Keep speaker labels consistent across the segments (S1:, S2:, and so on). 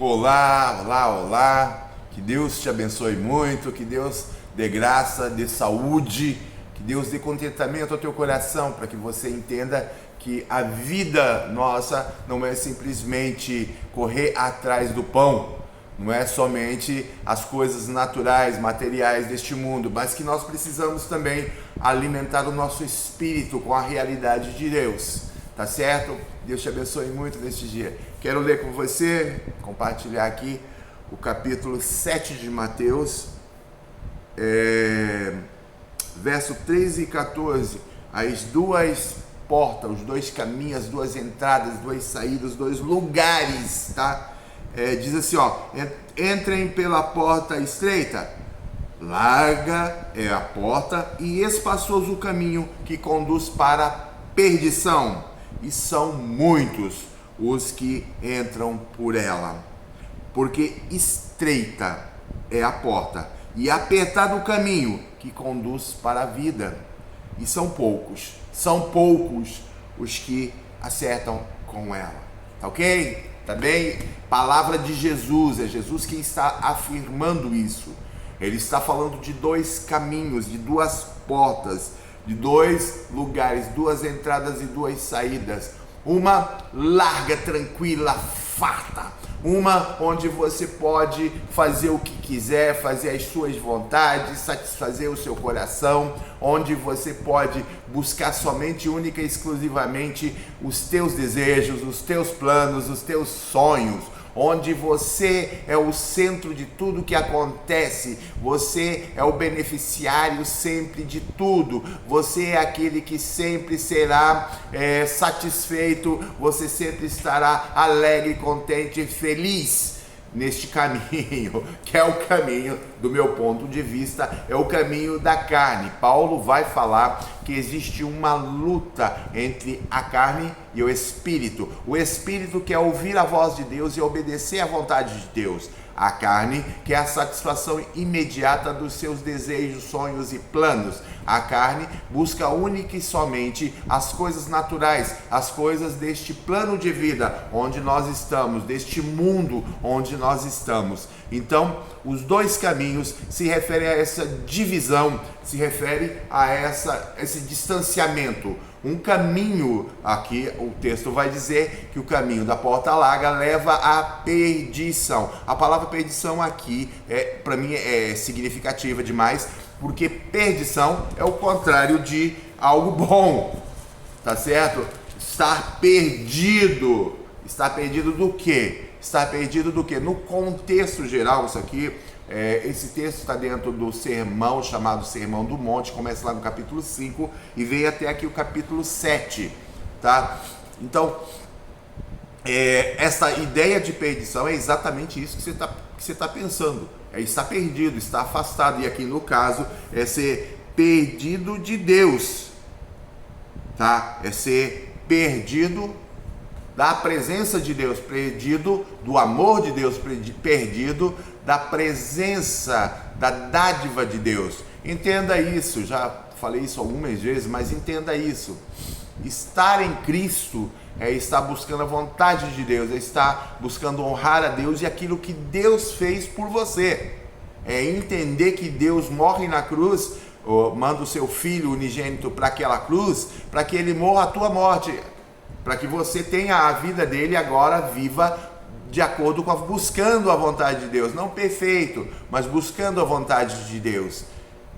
S1: Olá, olá, olá. Que Deus te abençoe muito, que Deus dê graça, dê saúde, que Deus dê contentamento ao teu coração, para que você entenda que a vida nossa não é simplesmente correr atrás do pão, não é somente as coisas naturais, materiais deste mundo, mas que nós precisamos também alimentar o nosso espírito com a realidade de Deus, tá certo? Deus te abençoe muito neste dia. Quero ler com você, compartilhar aqui o capítulo 7 de Mateus, verso 13 e 14, as duas portas, os dois caminhos, as duas entradas, duas saídas, dois lugares, tá? Diz assim, ó, entrem pela porta estreita, larga é a porta e espaçoso o caminho que conduz para a perdição, e são muitos os que entram por ela, porque estreita é a porta e apertado o caminho que conduz para a vida, e são poucos os que acertam com ela, tá ok? Tá bem? Palavra de Jesus, é Jesus quem está afirmando isso. Ele está falando de dois caminhos, de duas portas, de dois lugares, duas entradas e duas saídas. Uma larga, tranquila, farta. Uma onde você pode fazer o que quiser, fazer as suas vontades, satisfazer o seu coração, onde você pode buscar somente, única e exclusivamente os teus desejos, os teus planos, os teus sonhos, onde você é o centro de tudo que acontece, você é o beneficiário sempre de tudo, você é aquele que sempre será satisfeito, você sempre estará alegre, contente e feliz neste caminho, que é o caminho, do meu ponto de vista, é o caminho da carne. Paulo vai falar que existe uma luta entre a carne e o espírito quer ouvir a voz de Deus e obedecer à vontade de Deus. A carne quer a satisfação imediata dos seus desejos, sonhos e planos. A carne busca única e somente as coisas naturais, as coisas deste plano de vida onde nós estamos, deste mundo onde nós estamos. Então, os dois caminhos se referem a essa divisão, se refere a esse distanciamento. Um caminho, aqui o texto vai dizer que o caminho da porta larga leva à perdição. A palavra perdição aqui, para mim, é significativa demais, porque perdição é o contrário de algo bom, tá certo? Estar perdido. Estar perdido do quê? Estar perdido do quê? No contexto geral, isso aqui, esse texto está dentro do sermão chamado Sermão do Monte, começa lá no capítulo 5 e vem até aqui o capítulo 7, tá? Então, essa ideia de perdição é exatamente isso que você tá pensando, é estar perdido, estar afastado, e aqui no caso é ser perdido de Deus, tá? É ser perdido da presença de Deus, perdido do amor de Deus, perdido da presença, da dádiva de Deus. Entenda isso, já falei isso algumas vezes, mas entenda isso. Estar em Cristo é estar buscando a vontade de Deus, é estar buscando honrar a Deus e aquilo que Deus fez por você. É entender que Deus morre na cruz, manda o seu Filho unigênito para aquela cruz, para que ele morra a tua morte, para que você tenha a vida dele agora viva de acordo com buscando a vontade de Deus, não perfeito, mas buscando a vontade de Deus.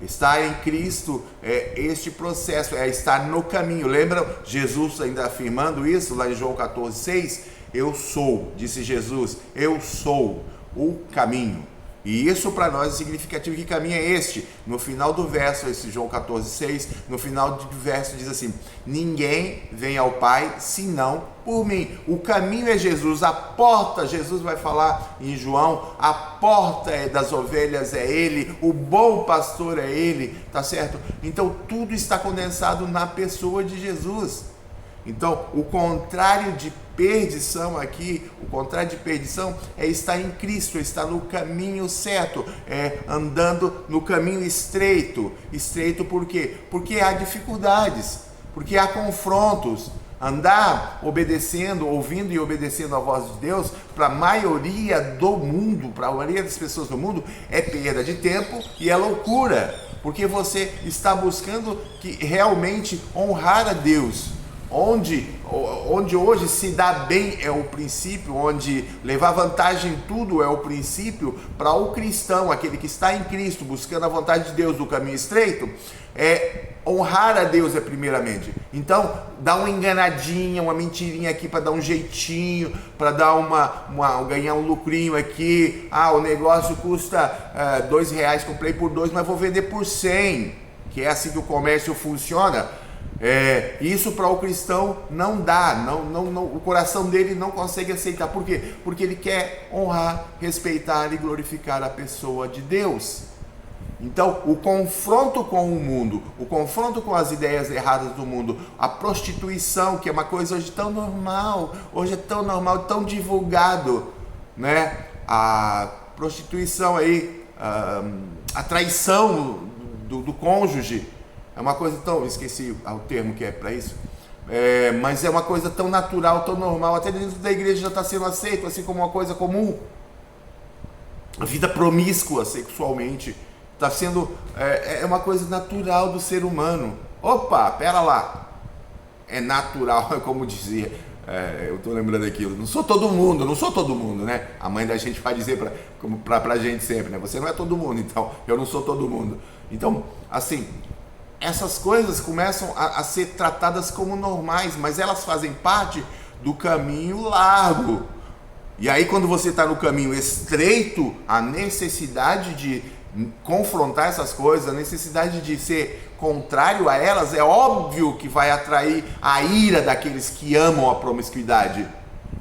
S1: Estar em Cristo é este processo, é estar no caminho. Lembra Jesus ainda afirmando isso lá em João 14,6? Eu sou, disse Jesus, eu sou o caminho. E isso para nós é significativo. Que caminho é este? No final do verso, esse João 14,6, no final do verso diz assim: ninguém vem ao Pai senão por mim. O caminho é Jesus, a porta, Jesus vai falar em João, a porta das ovelhas é Ele, o bom pastor é Ele, tá certo? Então tudo está condensado na pessoa de Jesus. Então, o contrário de perdição aqui, o contrário de perdição é estar em Cristo, estar no caminho certo, andando no caminho estreito. Estreito por quê? Porque há dificuldades, porque há confrontos. Andar obedecendo, ouvindo e obedecendo a voz de Deus para a maioria do mundo, para a maioria das pessoas do mundo, é perda de tempo e é loucura, porque você está buscando que realmente honrar a Deus. Onde hoje se dá bem é o princípio, onde levar vantagem em tudo é o princípio, para o cristão, aquele que está em Cristo, buscando a vontade de Deus do caminho estreito, honrar a Deus primeiramente. Então, dá uma enganadinha, uma mentirinha aqui para dar um jeitinho, para dar ganhar um lucrinho aqui. O negócio custa R$2, comprei por 2, mas vou vender por 100, que é assim que o comércio funciona. Isso para o cristão não dá, o coração dele não consegue aceitar. Por quê? Porque ele quer honrar, respeitar e glorificar a pessoa de Deus. Então, o confronto com o mundo, o confronto com as ideias erradas do mundo, a prostituição, que é uma coisa hoje tão normal, tão divulgado, né? A prostituição aí, a traição do cônjuge, é uma coisa tão, esqueci o termo que é para isso, mas é uma coisa tão natural, tão normal, até dentro da igreja já está sendo aceito, assim como uma coisa comum. A vida promíscua sexualmente está sendo, uma coisa natural do ser humano. Opa, pera lá, é natural, como dizia, eu estou lembrando aquilo, não sou todo mundo, né? A mãe da gente vai dizer pra gente sempre, né? Você não é todo mundo, então eu não sou todo mundo. Então, assim, essas coisas começam a ser tratadas como normais, mas elas fazem parte do caminho largo. E aí, quando você está no caminho estreito, a necessidade de confrontar essas coisas, a necessidade de ser contrário a elas, é óbvio que vai atrair a ira daqueles que amam a promiscuidade.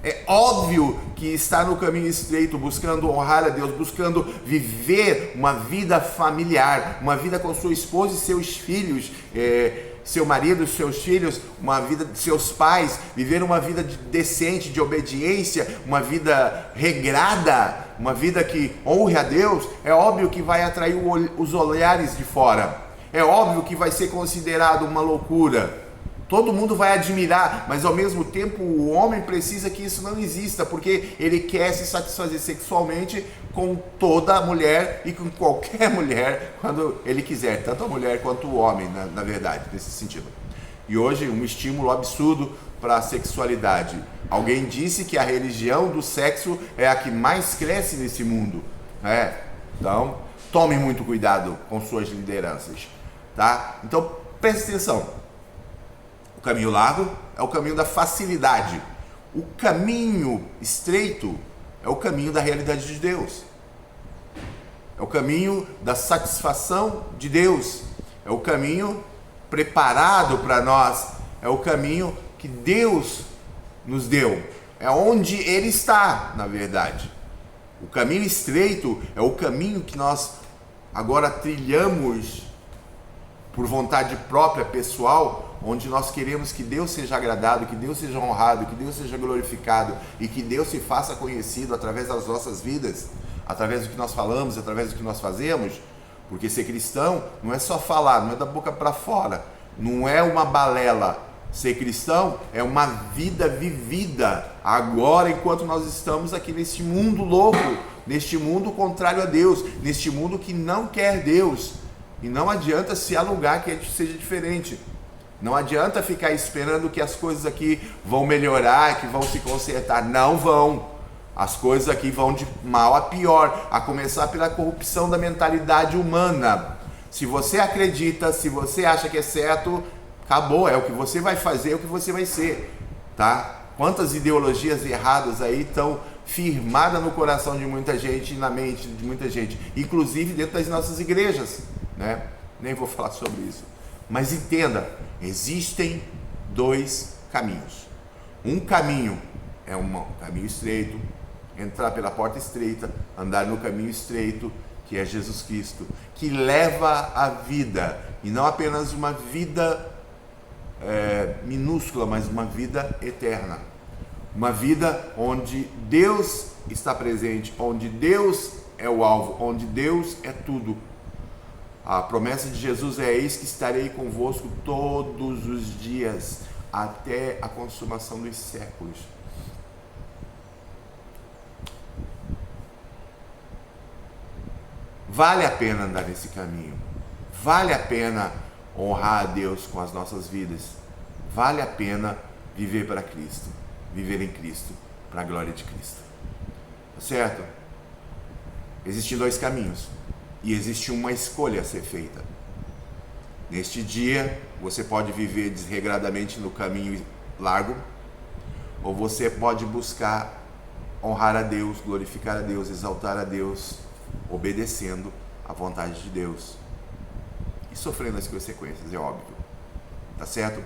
S1: É óbvio que está no caminho estreito, buscando honrar a Deus, buscando viver uma vida familiar, uma vida com sua esposa e seus filhos, seu marido e seus filhos, uma vida de seus pais, viver uma vida decente, de obediência, uma vida regrada, uma vida que honre a Deus. É óbvio que vai atrair os olhares de fora, é óbvio que vai ser considerado uma loucura. Todo mundo vai admirar, mas ao mesmo tempo o homem precisa que isso não exista, porque ele quer se satisfazer sexualmente com toda mulher e com qualquer mulher quando ele quiser, tanto a mulher quanto o homem, na verdade, nesse sentido. E hoje um estímulo absurdo para a sexualidade. Alguém disse que a religião do sexo é a que mais cresce nesse mundo. Então, tome muito cuidado com suas lideranças, tá? Então, preste atenção. O caminho largo é o caminho da facilidade. O caminho estreito é o caminho da realidade de Deus. É o caminho da satisfação de Deus. É o caminho preparado para nós. É o caminho que Deus nos deu. É onde Ele está, na verdade. O caminho estreito é o caminho que nós agora trilhamos por vontade própria, pessoal, onde nós queremos que Deus seja agradado, que Deus seja honrado, que Deus seja glorificado e que Deus se faça conhecido através das nossas vidas, através do que nós falamos, através do que nós fazemos. Porque ser cristão não é só falar, não é da boca para fora, não é uma balela. Ser cristão é uma vida vivida agora, enquanto nós estamos aqui neste mundo louco, neste mundo contrário a Deus, neste mundo que não quer Deus. E não adianta se alugar que seja diferente. Não adianta ficar esperando que as coisas aqui vão melhorar, que vão se consertar. Não vão. As coisas aqui vão de mal a pior, a começar pela corrupção da mentalidade humana. Se você acredita, se você acha que é certo, acabou, é o que você vai fazer, é o que você vai ser, tá? Quantas ideologias erradas aí estão firmadas no coração de muita gente e na mente de muita gente, inclusive dentro das nossas igrejas, né? Nem vou falar sobre isso. Mas entenda, existem dois caminhos. Um caminho é um caminho estreito, entrar pela porta estreita, andar no caminho estreito, que é Jesus Cristo, que leva a vida, e não apenas uma vida minúscula, mas uma vida eterna. Uma vida onde Deus está presente, onde Deus é o alvo, onde Deus é tudo. A promessa de Jesus é: eis que estarei convosco todos os dias, até a consumação dos séculos. Vale a pena andar nesse caminho. Vale a pena honrar a Deus com as nossas vidas. Vale a pena viver para Cristo. Viver em Cristo, para a glória de Cristo. Tá certo? Existem dois caminhos. E existe uma escolha a ser feita. Neste dia, você pode viver desregradamente no caminho largo, ou você pode buscar honrar a Deus, glorificar a Deus, exaltar a Deus, obedecendo à vontade de Deus e sofrendo as consequências, é óbvio. Tá certo?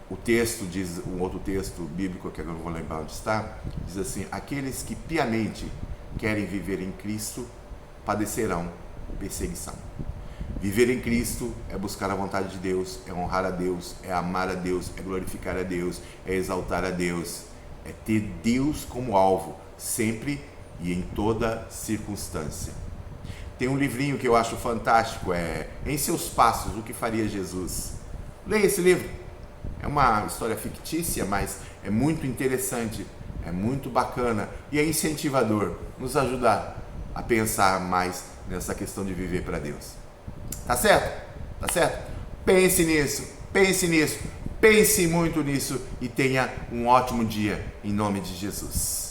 S1: O texto diz, um outro texto bíblico que eu não vou lembrar onde está, diz assim: aqueles que piamente querem viver em Cristo padecerão perseguição. Viver em Cristo é buscar a vontade de Deus, é honrar a Deus, é amar a Deus, é glorificar a Deus, é exaltar a Deus, é ter Deus como alvo, sempre e em toda circunstância. Tem um livrinho que eu acho fantástico, Em Seus Passos, o que faria Jesus? Leia esse livro. É uma história fictícia, mas é muito interessante, é muito bacana e é incentivador, nos ajuda a pensar mais nessa questão de viver para Deus. Tá certo? Tá certo? Pense nisso, pense muito nisso e tenha um ótimo dia em nome de Jesus.